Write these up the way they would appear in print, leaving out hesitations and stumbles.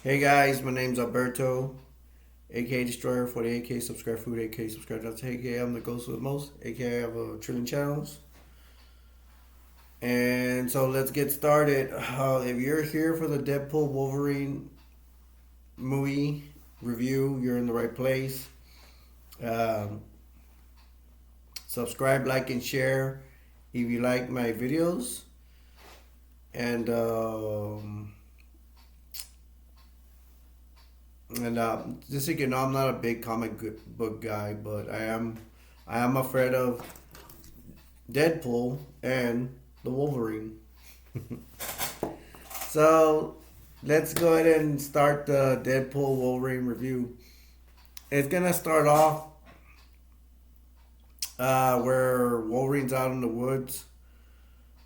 Hey guys, my name's Alberto, aka Destroyer 48K, subscribe food, aka subscribe dots, aka I'm the ghost with the most, aka I have a trillion channels. And so let's get started. If you're here for the Deadpool Wolverine movie review, you're in the right place. Um, Subscribe, like, and share if you like my videos. And just so you know, I'm not a big book guy, but I am a fan of Deadpool and the Wolverine. So let's go ahead and start the Deadpool Wolverine review. It's gonna start off where Wolverine's out in the woods.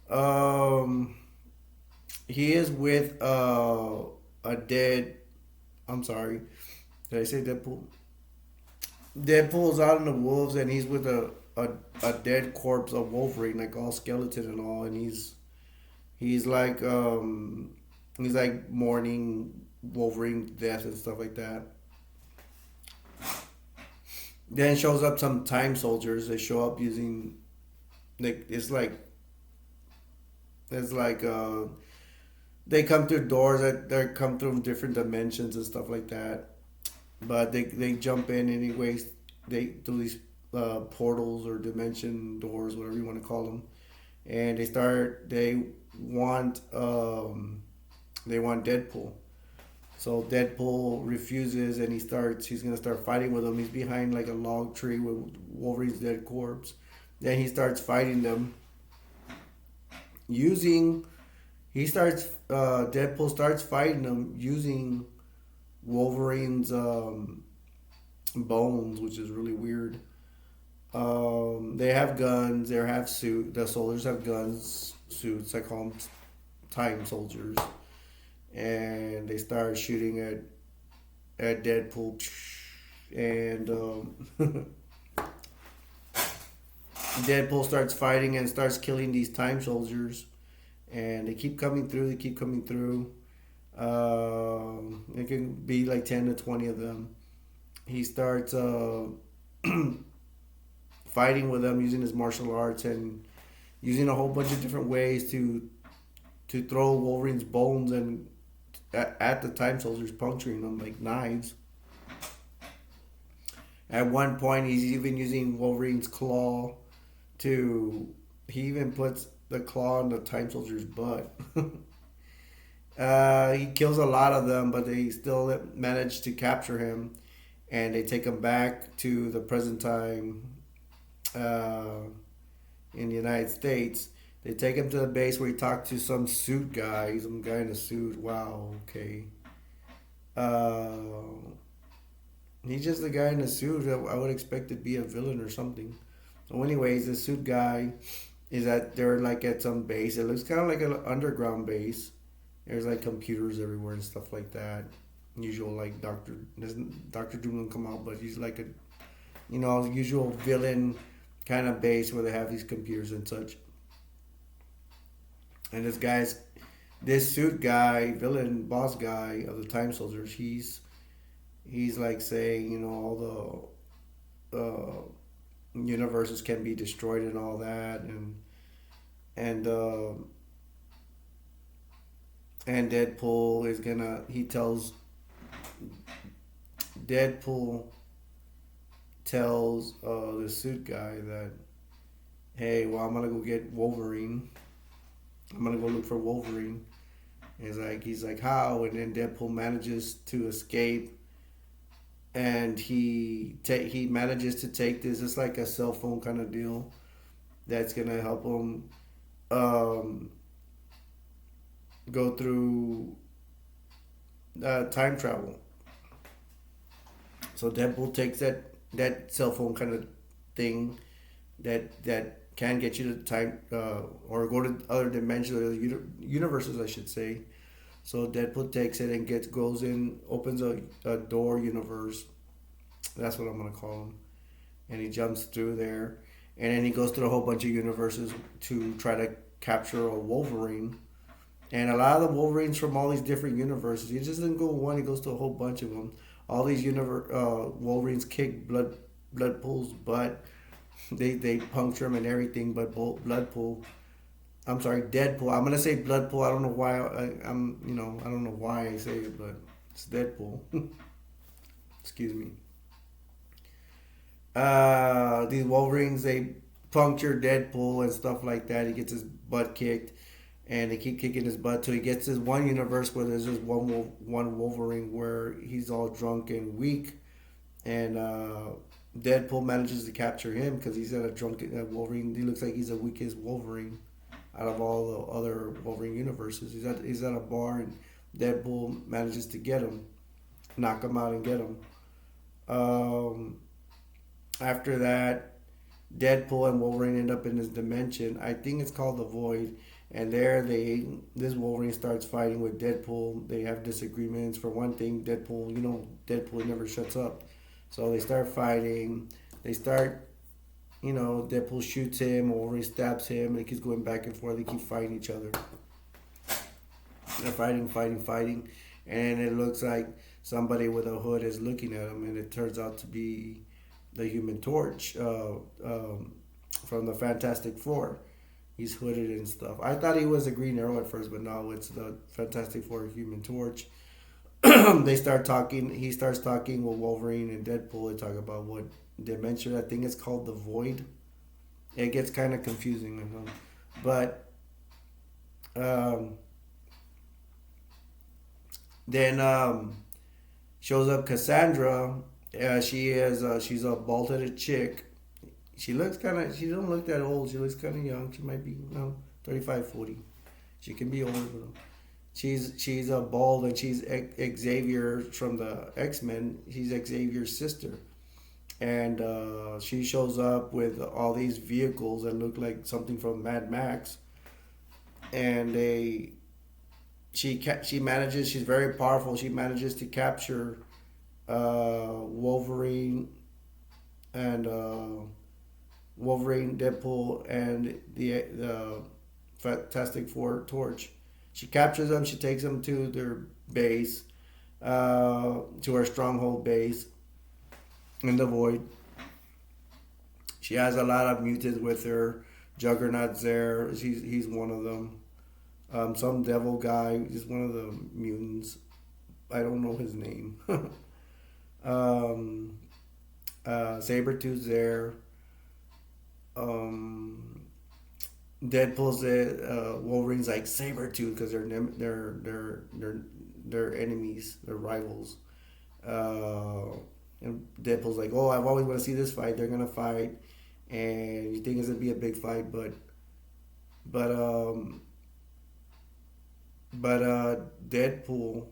Um, he is with a dead. I'm sorry, did I say Deadpool? Deadpool's out in the wolves and he's with a dead corpse of Wolverine, like all skeleton and all, and he's like he's like mourning Wolverine's death and stuff like that. Then shows up some time soldiers. They show up using like it's like they come through doors that they come through different dimensions and stuff like that. But they jump in anyways. They through these portals or dimension doors, whatever you want to call them, and they want Deadpool. So Deadpool refuses, and he's gonna start fighting with them. He's behind like a log tree with Wolverine's dead corpse. Then he starts fighting them using. Deadpool starts fighting them using Wolverine's bones, which is really weird. They have guns. They have suit. The soldiers have guns, suits. I call them time soldiers, and they start shooting at Deadpool, and Deadpool starts fighting and starts killing these time soldiers, and they keep coming through. They keep coming through. It can be like 10 to 20 of them. He starts fighting with them using his martial arts and using a whole bunch of different ways to throw Wolverine's bones and at the time soldiers, puncturing them like knives. At one point, he's even using Wolverine's claw to. He even puts the claw in the time soldier's butt. He kills a lot of them, but they still manage to capture him, and they take him back to the present time uh, in the United States. They take him to the base where he talked to some guy in a suit. Wow, okay. Uh, he's just a guy in a suit. I would expect to be a villain or something. So, anyways, the suit guy is that they're like at some base. It looks kind of like an underground base. There's like computers everywhere and stuff like that. Usual like Doctor Doom will come out, but he's like a usual villain kind of base where they have these computers and such. And this suit guy, villain boss guy of the Time Soldiers, he's like saying, all the universes can be destroyed and all that, and and Deadpool is gonna. He tells Deadpool tells the suit guy that, hey, well, I'm gonna go get Wolverine. I'm gonna go look for Wolverine. And he's like, how? And then Deadpool manages to escape, and he manages to take this. It's like a cell phone kind of deal that's gonna help him um, go through time travel. So Deadpool takes that cell phone kind of thing that can get you to time or go to other dimensions or universes, I should say. So Deadpool takes it and goes in, opens a door universe. That's what I'm gonna call him, and he jumps through there, and then he goes through a whole bunch of universes to try to capture a Wolverine. And a lot of the Wolverines from all these different universes. He just doesn't go one; he goes to a whole bunch of them. All these Wolverines kick blood pool's butt. They puncture him and everything, but blood pool. I'm sorry, Deadpool. I'm gonna say blood pool. I don't know why. I don't know why I say it, but it's Deadpool. Excuse me. These Wolverines, they puncture Deadpool and stuff like that. He gets his butt kicked, and they keep kicking his butt till he gets this one universe where there's just one Wolverine where he's all drunk and weak, and Deadpool manages to capture him because he's at a drunk Wolverine. He looks like he's the weakest Wolverine out of all the other Wolverine universes. He's at a bar, and Deadpool manages to get him, knock him out, and get him. Um, After that, Deadpool and Wolverine end up in this dimension. I think it's called the Void. And there, this Wolverine starts fighting with Deadpool. They have disagreements. For one thing, Deadpool never shuts up. So they start fighting. They start, Deadpool shoots him, Wolverine stabs him, and it keeps going back and forth. They keep fighting each other. They're fighting, and it looks like somebody with a hood is looking at them, and it turns out to be the Human Torch from the Fantastic Four. He's hooded and stuff. I thought he was a Green Arrow at first, but no, it's the Fantastic Four Human Torch. They start talking. He starts talking with Wolverine and Deadpool. They talk about what dimension. I think it's called the Void. It gets kind of confusing, but then shows up Cassandra. She's a bald-headed chick. She don't look that old. She looks kind of young. She might be 35, 40. She can be older though. She's a bald, and she's Xavier from the X-Men. She's Xavier's sister, and she shows up with all these vehicles that look like something from Mad Max, and she manages. She's very powerful. She manages to capture Wolverine and Deadpool, and the Fantastic Four Torch. She captures them. She takes them to their base, to her stronghold base in the Void. She has a lot of mutants with her. Juggernaut's there. He's one of them. Some devil guy. He's one of the mutants. I don't know his name. Sabretooth's there. Deadpool's there. Wolverine's like Sabretooth because they're enemies, they're rivals. And Deadpool's like, oh, I've always want to see this fight. They're gonna fight, and you think it's gonna be a big fight, but Deadpool,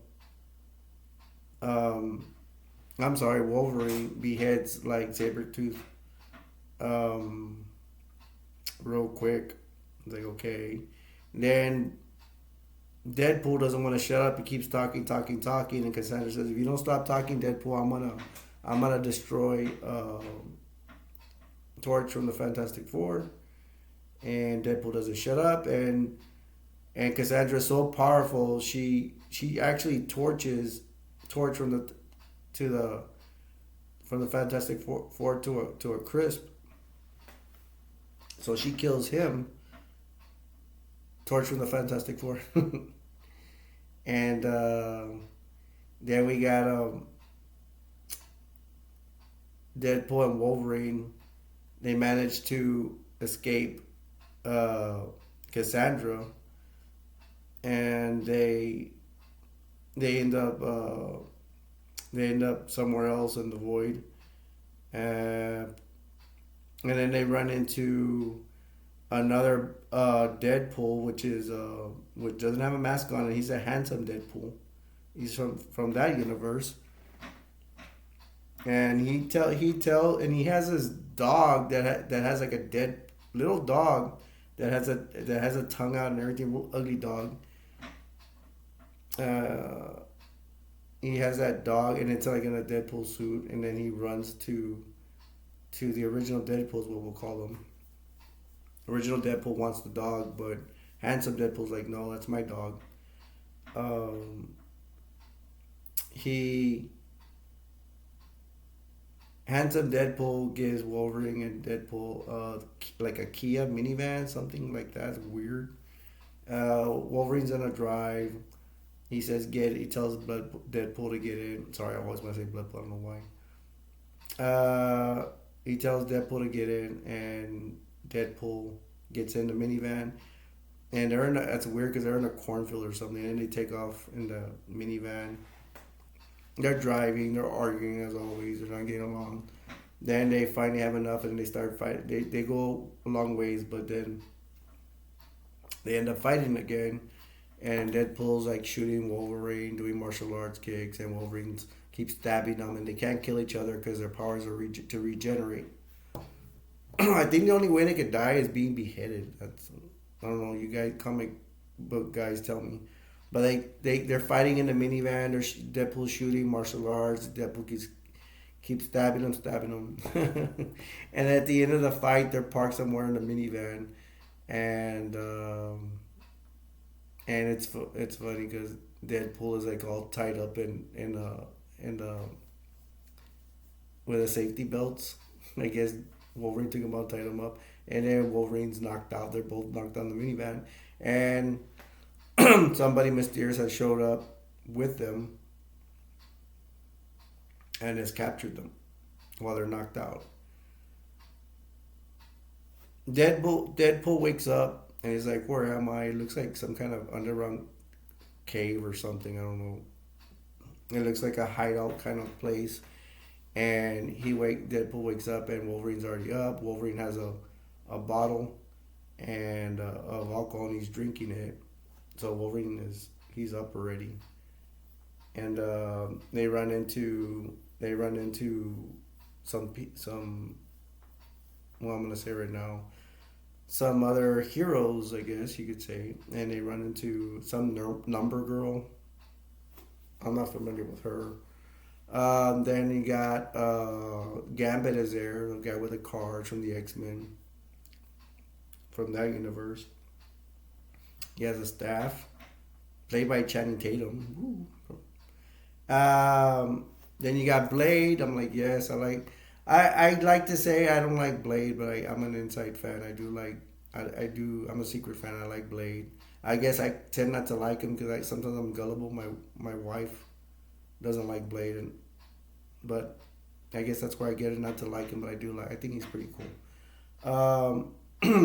I'm sorry, Wolverine beheads like Sabretooth, real quick. It's like, okay. Then Deadpool doesn't want to shut up. He keeps talking, and Cassandra says, "If you don't stop talking, Deadpool, I'm gonna destroy Torch from the Fantastic Four." And Deadpool doesn't shut up, and Cassandra is so powerful, she actually torches Torch from the Fantastic Four to a crisp. So she kills him. Torch from the Fantastic Four. And then we got Deadpool and Wolverine. They managed to escape Cassandra, and they end up somewhere else in the Void, and then they run into another Deadpool, which doesn't have a mask on, and he's a handsome Deadpool. He's from that universe, and he has this dog that has like a dead little dog that has a tongue out and everything, real ugly dog. He has that dog, and it's like in a Deadpool suit, and then he runs to the original Deadpool is what we'll call him. Original Deadpool wants the dog, but handsome Deadpool's like, no, that's my dog. um, he handsome Deadpool gives Wolverine and Deadpool like a Kia minivan, something like that. It's weird. Wolverine's on a drive. He says get. He tells Deadpool to get in. Sorry, I always want to say Bloodpool. I don't know why. He tells Deadpool to get in, and Deadpool gets in the minivan. And they're in. That's weird because they're in a cornfield or something, and they take off in the minivan. They're driving. They're arguing as always. They're not getting along. Then they finally have enough, and they start fighting. They go a long ways, but then they end up fighting again. And Deadpool's like shooting Wolverine, doing martial arts kicks, and Wolverine keeps stabbing them, and they can't kill each other because their powers are to regenerate. I think the only way they could die is being beheaded. That's I don't know. You guys, comic book guys, tell me. But they're fighting in the minivan. Deadpool's shooting martial arts. Deadpool keeps stabbing them. And at the end of the fight, they're parked somewhere in the minivan, and it's funny because Deadpool is like all tied up in with the safety belts. I guess Wolverine took him out, tied him up, and then Wolverine's knocked out. They're both knocked out in the minivan, and somebody mysterious has showed up with them and has captured them while they're knocked out. Deadpool wakes up and he's like, "Where am I?" It looks like some kind of underground cave or something. I don't know. It looks like a hideout kind of place. And Deadpool wakes up and Wolverine's already up. Wolverine has a bottle and of alcohol and he's drinking it. So he's up already. And they run into some well, I'm gonna say right now, some other heroes, I guess you could say, and they run into some number girl. I'm not familiar with her. Then you got Gambit is there, the guy with the cards from the X-Men, from that universe. He has a staff, played by Channing Tatum. Then you got Blade. I'm like, yes, I'd like to say I don't like Blade, but I'm an inside fan. I do like, I do. I'm a secret fan. I like Blade. I guess I tend not to like him because sometimes I'm gullible. My wife doesn't like Blade, but I guess that's where I get it not to like him. But I do like. I think he's pretty cool.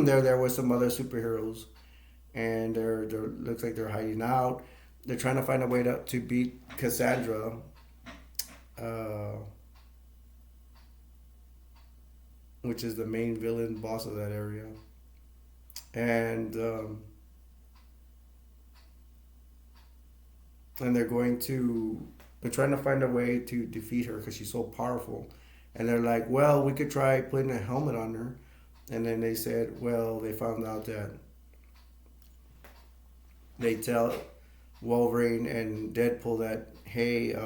They're there with some other superheroes, and they're looks like they're hiding out. They're trying to find a way to beat Cassandra. Which is the main villain boss of that area, and they're trying to find a way to defeat her because she's so powerful, and they're like, well, we could try putting a helmet on her, and then they said, well, they found out that they tell Wolverine and Deadpool that, hey,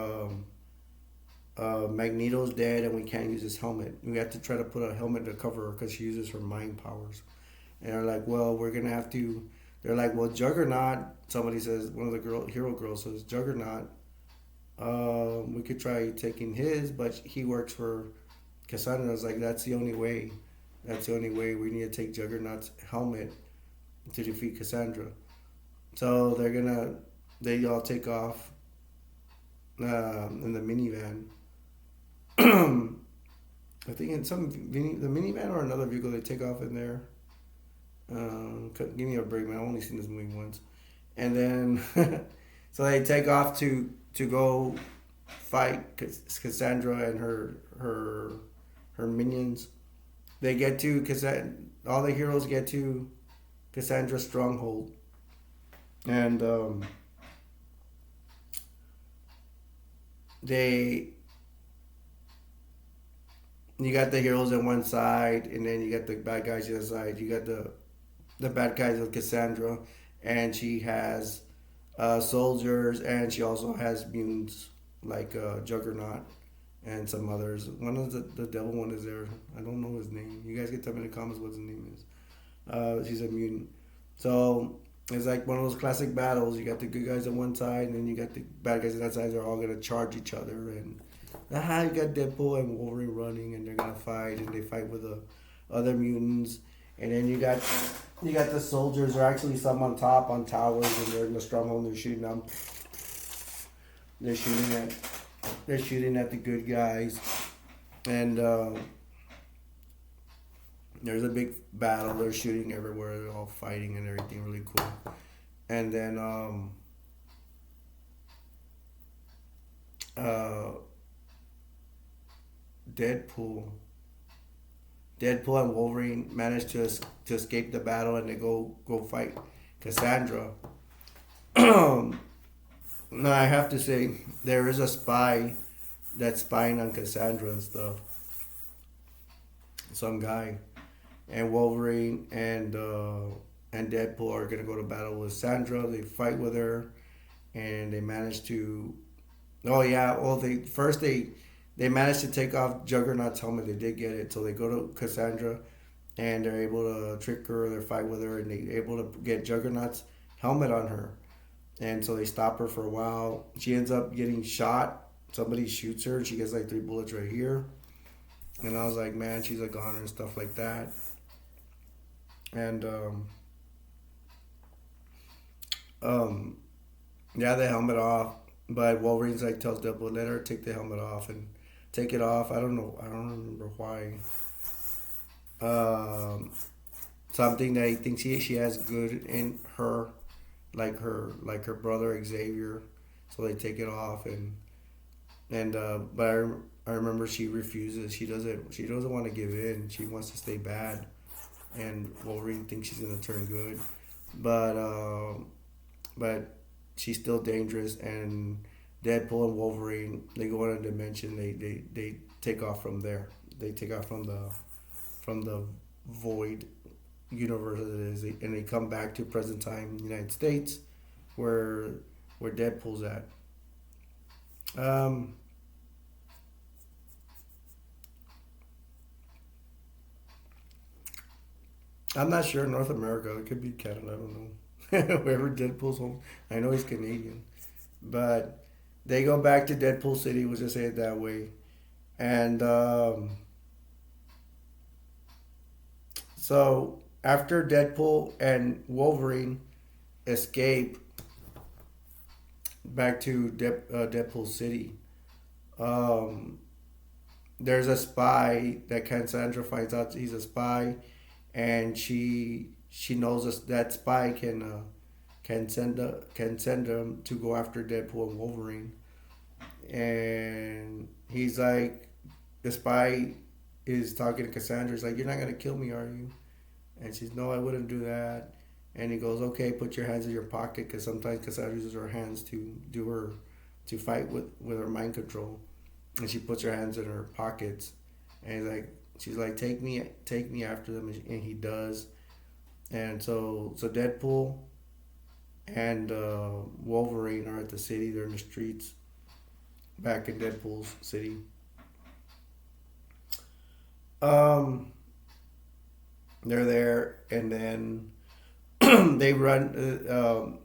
Magneto's dead and we can't use his helmet. We have to try to put a helmet to cover her because she uses her mind powers. And they're like, well, we're going to have to. They're like, well, Juggernaut. Somebody says, one of the hero girls says, Juggernaut. We could try taking his, but he works for Cassandra's. Like, that's the only way. That's the only way. We need to take Juggernaut's helmet to defeat Cassandra. So they all take off in the minivan. I think in the minivan or another vehicle, they take off in there. Give me a break, man. I've only seen this movie once. And then, so they take off to go fight Cassandra and her minions. They get to all the heroes get to Cassandra's stronghold, and you got the heroes on one side, and then you got the bad guys on the other side. You got the bad guys with Cassandra, and she has soldiers, and she also has mutants like Juggernaut and some others. One of the devil one is there. I don't know his name. You guys can tell me in the comments what his name is. She's a mutant. So It's like one of those classic battles. You got the good guys on one side, and then you got the bad guys on that side. They're all gonna charge each other, and you got Deadpool and Wolverine running, and they're gonna fight, and they fight with the other mutants, and then you got the soldiers. There are actually some on top on towers, and they're in the stronghold. And they're shooting them. They're shooting at they're shooting at the good guys, and there's a big battle. They're shooting everywhere. They're all fighting and everything. Really cool. And then uh, Deadpool, Deadpool and Wolverine manage to escape the battle, and they go fight Cassandra. Now I have to say there is a spy that's spying on Cassandra and stuff. Some guy, and Wolverine and Deadpool are gonna go to battle with Sandra. They fight with her, and they manage to. Oh yeah. Well, they managed to take off Juggernaut's helmet. They did get it, so they go to Cassandra, and they're able to trick her. They fight with her, and they're able to get Juggernaut's helmet on her. And so they stop her for a while. She ends up getting shot. Somebody shoots her. And she gets like 3 bullets right here. And I was like, man, she's a goner and stuff like that. And um, yeah, the helmet off. But Wolverine's like tells Deadpool, let her take the helmet off and take it off. I don't know. I don't remember why. Um, Something that he thinks she has good in her, like her brother Xavier. So they take it off, but I remember she refuses. She doesn't want to give in. She wants to stay bad, and Wolverine thinks she's gonna turn good, but but she's still dangerous. And Deadpool and Wolverine, they go in a dimension. They take off from there. They take off from the void universe that it is, and they come back to present time United States, where Deadpool's at. Um, I'm not sure North America. It could be Canada. I don't know. Wherever Deadpool's home. I know he's Canadian, but they go back to Deadpool City. We'll just say it that way. And so after Deadpool and Wolverine escape back to Deadpool City, um, there's a spy that Cassandra finds out he's a spy, and she knows us that spy can send him to go after Deadpool and Wolverine, and he's like, the spy is talking to Cassandra. He's like, "You're not gonna kill me, are you?" And she's, "No, I wouldn't do that." And he goes, "Okay, put your hands in your pocket," because sometimes Cassandra uses her hands to fight with her mind control, and she puts her hands in her pockets, and she's like, take me after them," and he does. And so Deadpool and Wolverine are at the city. They're in the streets back in Deadpool's city. Um, they're there, and then they run.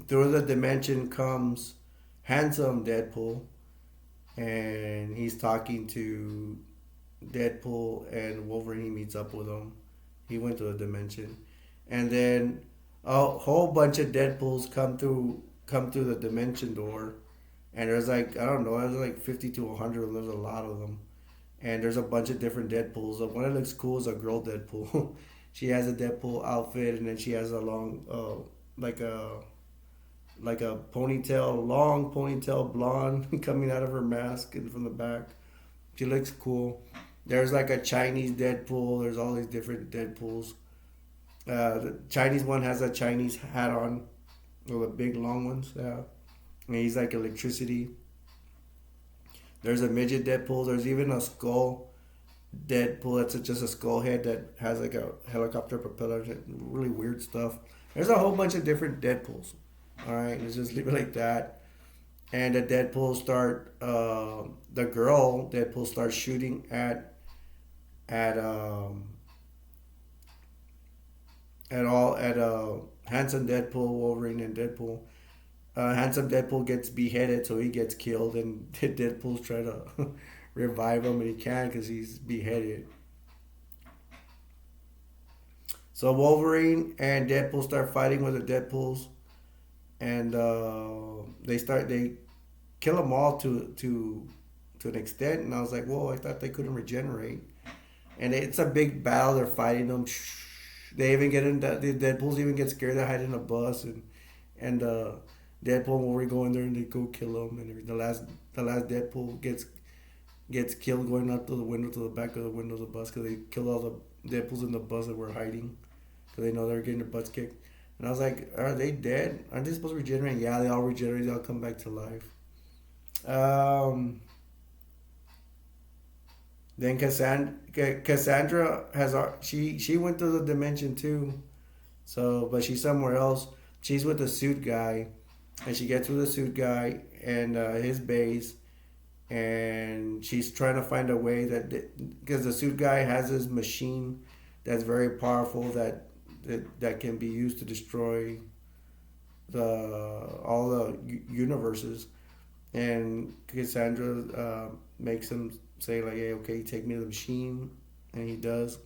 Through the dimension comes handsome Deadpool, and he's talking to Deadpool and Wolverine. He meets up with him. He went to a dimension, and then a whole bunch of Deadpools come through the dimension door, and there's like, I don't know, there's like 50 to 100 of them. There's a lot of them, and there's a bunch of different Deadpools. The one that looks cool is a girl Deadpool. She has a Deadpool outfit, and then she has a long like a ponytail, long ponytail, blonde coming out of her mask and from the back. She looks cool. There's like a Chinese Deadpool. There's all these different Deadpools. The Chinese one has a Chinese hat on, or the big long ones. Yeah, and he's like electricity. There's a midget Deadpool. There's even a skull Deadpool. That's just a skull head that has like a helicopter propeller. Really weird stuff. There's a whole bunch of different Deadpools. All right, let's just leave it like that. And the girl Deadpool starts shooting at at all at Handsome Deadpool, Wolverine, and Deadpool. Handsome Deadpool gets beheaded, so he gets killed, and Deadpool's trying to revive him, and he can't because he's beheaded. So Wolverine and Deadpool start fighting with the Deadpools, and they kill them all to an extent. And I was like, whoa, I thought they couldn't regenerate. And it's a big battle. They're fighting them. They even get in the Deadpools even get scared. They hide in a bus, and Deadpool and Wolverine go in there and they go kill them. And the last Deadpool gets killed going out to the window, to the back of the window of the bus, because they killed all the Deadpools in the bus that were hiding, because they know they're getting their butts kicked. And I was like, are they dead? Aren't they supposed to regenerate? Yeah, they all regenerate. They all come back to life. Um, then Cassandra she went to the dimension too. So, but she's somewhere else. She's with the suit guy, and she gets with the suit guy and his base, and she's trying to find a way that, because the suit guy has this machine that's very powerful that can be used to destroy the all the universes, and Cassandra makes him say like, "Hey, okay, take me to the machine," and he does.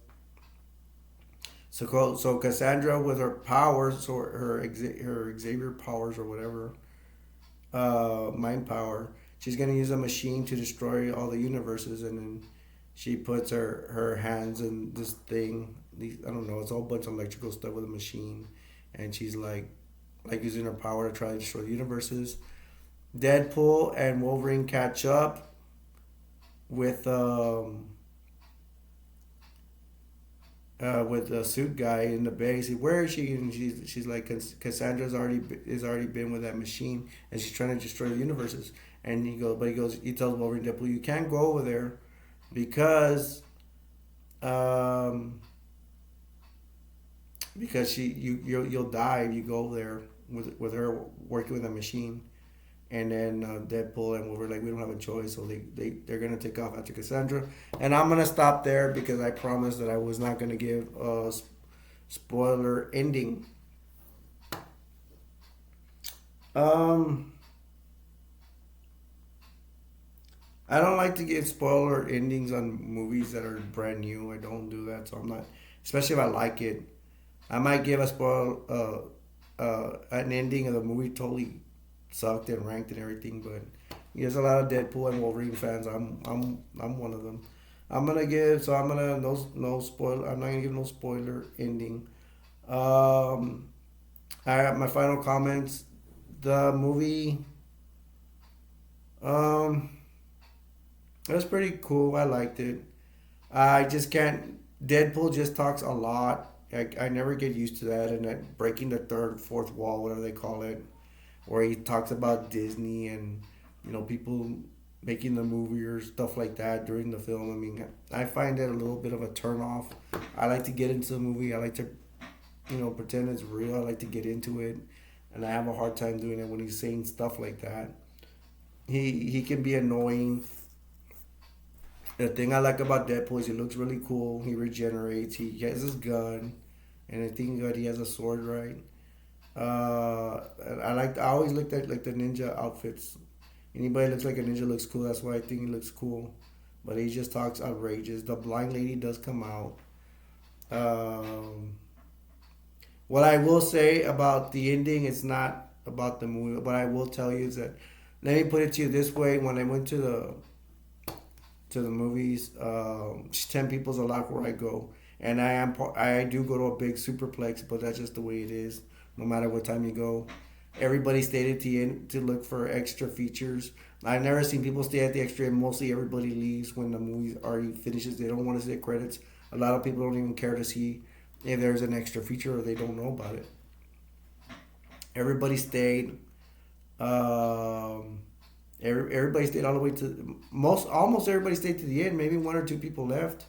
So Cassandra with her powers, or her Xavier powers or whatever, mind power, she's gonna use a machine to destroy all the universes, and then she puts her hands in this thing. I don't know. It's a whole bunch of electrical stuff with a machine, and she's like using her power to try to destroy the universes. Deadpool and Wolverine catch up with the suit guy in the base. Where is she? And she's like, Cassandra's already been with that machine, and she's trying to destroy the universes. And he tells Wolverine, Deadpool, you can't go over there because um because you'll die if you go there with her working with a machine. And then Deadpool and Wolverine like, we don't have a choice, so they're gonna take off after Cassandra. And I'm gonna stop there because I promised that I was not gonna give a spoiler ending. Um, I don't like to give spoiler endings on movies that are brand new. I don't do that, so I'm not. Especially if I like it, I might give a an ending of the movie totally sucked and ranked and everything. But there's a lot of Deadpool and Wolverine fans. I'm one of them. I'm gonna no spoiler. I'm not gonna give no spoiler ending. Um, I have my final comments. The movie, um, it was pretty cool. I liked it. I just can't. Deadpool just talks a lot. I never get used to that, and that breaking the third, fourth wall, whatever they call it, where he talks about Disney and people making the movie or stuff like that during the film. I mean, I find it a little bit of a turn off. I like to get into the movie. I like to pretend it's real. I like to get into it, and I have a hard time doing it when he's saying stuff like that. He can be annoying. The thing I like about Deadpool is he looks really cool. He regenerates. He has his gun, and I think that he has a sword, right? I always looked at like the ninja outfits. Anybody looks like a ninja looks cool. That's why I think he looks cool. But he just talks outrageous. The blind lady does come out. Um, what I will say about the ending, it's not about the movie. What I will tell you is that, let me put it to you this way: when I went to the movies, 10 people's a lot where I go, and I do go to a big superplex, but that's just the way it is. No matter what time you go, everybody stayed at the end to look for extra features. I've never seen people stay at the extra end. Mostly everybody leaves when the movie already finishes. They don't want to see the credits. A lot of people don't even care to see if there's an extra feature, or they don't know about it. Everybody stayed. Um, everybody stayed all the way to almost everybody stayed to the end. Maybe one or two people left,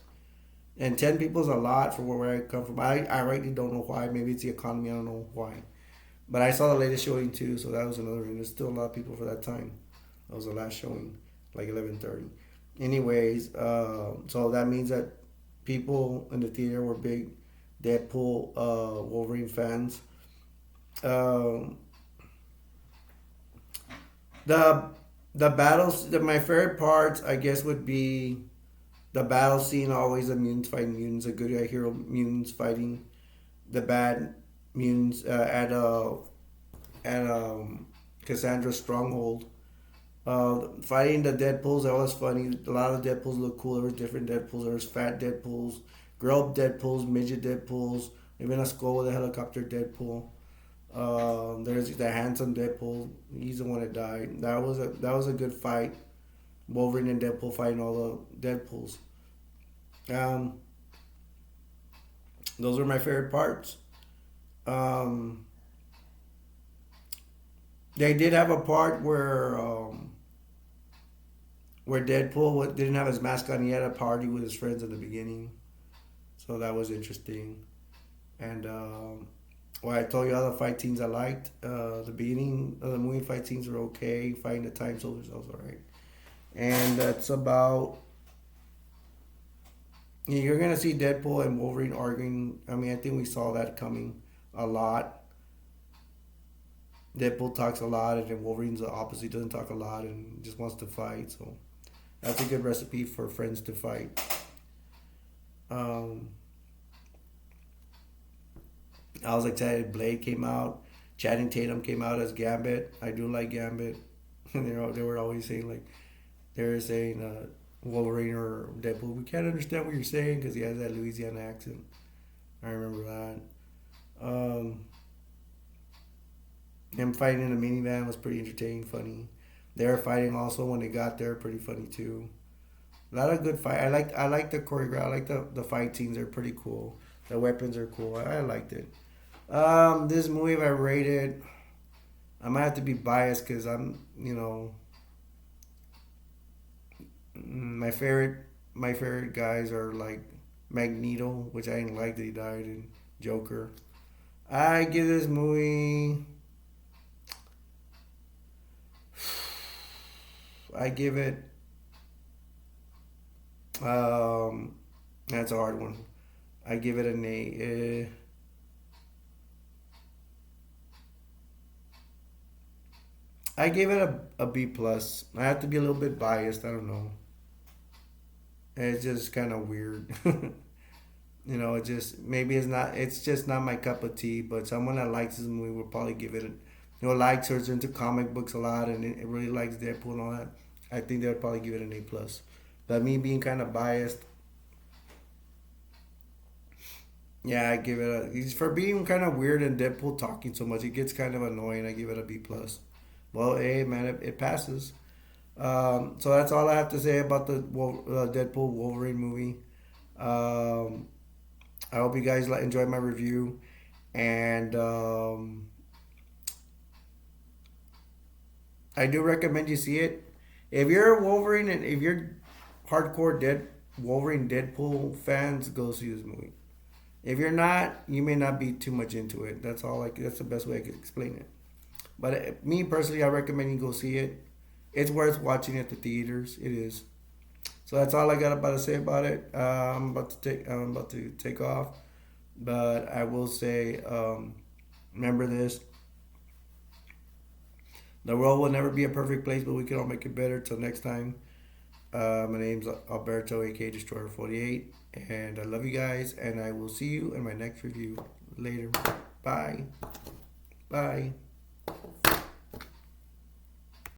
and 10 people is a lot for where I come from. I really don't know why. Maybe it's the economy. I don't know why. But I saw the latest showing too, so that was another reason. There's still a lot of people for that time. That was the last showing, like 11:30. Anyways, so that means that people in the theater were big Deadpool, Wolverine fans. Um, the the battles. My favorite parts, I guess, would be the battle scene. Always the mutants fighting mutants. A good guy hero mutants fighting the bad mutants at Cassandra's stronghold. Fighting the Deadpools, that was funny. A lot of Deadpools look cool. There was different Deadpools. There was fat Deadpools, girl Deadpools, midget Deadpools, even a skull with a helicopter Deadpool. There's the handsome Deadpool. He's the one that died. That was a good fight. Wolverine and Deadpool fighting all the Deadpools. Um, those were my favorite parts. Um, they did have a part where Deadpool didn't have his mask on. He had a party with his friends in the beginning, so that was interesting. And well, I told you all the fight scenes I liked. The beginning of the movie fight scenes were okay. Fighting the time soldiers, that was alright. And that's about. You're gonna see Deadpool and Wolverine arguing. I mean, I think we saw that coming a lot. Deadpool talks a lot, and then Wolverine's the opposite. He doesn't talk a lot and just wants to fight. So that's a good recipe for friends to fight. Um, I was excited. Blade came out. Channing Tatum came out as Gambit. I do like Gambit. They were always saying like they were saying Wolverine or Deadpool. We can't understand what you're saying because he has that Louisiana accent. I remember that. Um, him fighting in a minivan was pretty entertaining, funny. They were fighting also when they got there, pretty funny too. A lot of good fight. I like the choreograph. I like the fight scenes. They're pretty cool. The weapons are cool. I liked it. This movie, if I rate it, I might have to be biased because my favorite guys are like Magneto, which I didn't like that he died, and Joker. I give this movie. I give it. Um, that's a hard one. I give it an A. I gave it a B plus. I have to be a little bit biased. I don't know. It's just kind of weird. It just maybe it's not. It's just not my cup of tea. But someone that likes this movie will probably give it. Likes or is into comic books a lot and it really likes Deadpool and all that. I think they would probably give it an A plus. But me being kind of biased, yeah, I give it for being kind of weird and Deadpool talking so much. It gets kind of annoying. I give it a B plus. Well, hey man, it passes. So that's all I have to say about the Deadpool Wolverine movie. Um, I hope you guys enjoyed my review, and I do recommend you see it. If you're a Wolverine and if you're hardcore Wolverine Deadpool fans, go see this movie. If you're not, you may not be too much into it. That's all. That's the best way I could explain it. But me personally, I recommend you go see it. It's worth watching at the theaters. It is. So that's all I got about to say about it. I'm about to take off, but I will say, remember this: the world will never be a perfect place, but we can all make it better. Till next time. My name's Alberto, aka Destroyer 48, and I love you guys. And I will see you in my next review later. Bye. Bye.